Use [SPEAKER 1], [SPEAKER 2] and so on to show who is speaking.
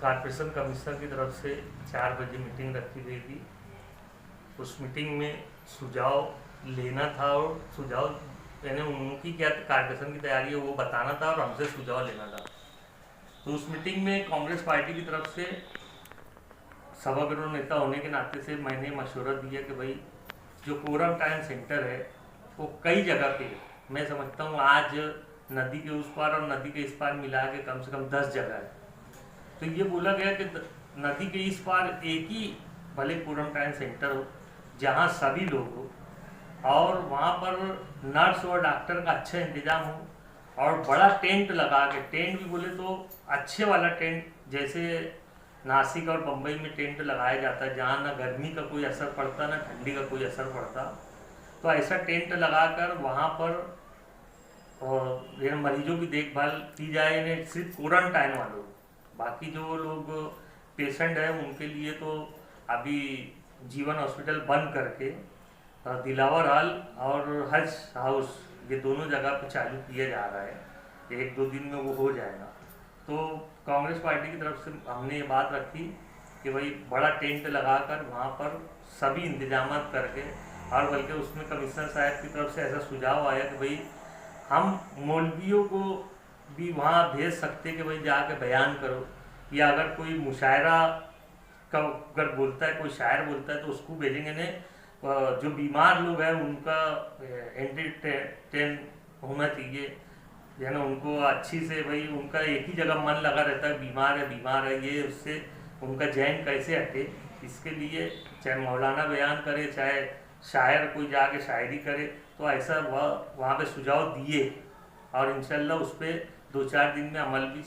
[SPEAKER 1] Corporation commissioner की तरफ से 4 बजे मीटिंग रखी गई थी। उस मीटिंग में सुझाव लेना था और सुझाव यानी उनकी क्या कॉर्पोरेशन की तैयारी है वो बताना था और हमसे सुझाव लेना था। तो उस मीटिंग में कांग्रेस पार्टी की तरफ से सभागृह नेता होने के नाते से मैंने मशवरा दिया कि भाई जो क्वारंटाइन सेंटर है वो कई जगह पे, मैं समझता हूँ आज नदी के उस पार और नदी के इस पार मिला के कम से कम 10 जगह है। तो ये बोला गया कि नदी के इस पार एक ही भले क्वारंटाइन सेंटर हो जहाँ सभी लोग हो और वहाँ पर नर्स और डॉक्टर का अच्छा इंतजाम हो और बड़ा टेंट लगा के, टेंट भी बोले तो अच्छे वाला टेंट, जैसे नासिक और बम्बई में टेंट लगाया जाता है जहाँ ना गर्मी का कोई असर पड़ता ना ठंडी का कोई असर पड़ता। तो ऐसा टेंट लगाकर वहाँ पर मरीजों की देखभाल की जाए। इन्हें सिर्फ क्वारंटाइन वालों, बाकी जो लोग पेशेंट हैं उनके लिए तो अभी जीवन हॉस्पिटल बंद करके दिलावर हॉल और हज हाउस ये दोनों जगह पे चालू किया जा रहा है। 1-2 दिन में वो हो जाएगा। तो कांग्रेस पार्टी की तरफ से हमने ये बात रखी कि भाई बड़ा टेंट लगाकर वहाँ पर सभी इंतजाम करके, और बल्कि उसमें कमिश्नर साहब की तरफ से ऐसा सुझाव आया कि भाई हम मौलवियों को भी वहाँ भेज सकते कि भाई जाके बयान करो, या अगर कोई मुशायरा का अगर बोलता है, कोई शायर बोलता है तो उसको भेजेंगे। ने जो बीमार लोग हैं उनका एंटरटेन होना चाहिए, यानी उनको अच्छी से भाई उनका एक ही जगह मन लगा रहता है, बीमार है ये, उससे उनका जहन कैसे हटे। इसके लिए चाहे मौलाना बयान करे चाहे शायर कोई जाके शायरी करे, तो ऐसा वहाँ पे सुझाव दिए और इंशाल्लाह उस पर 2-4 दिन में अमल भी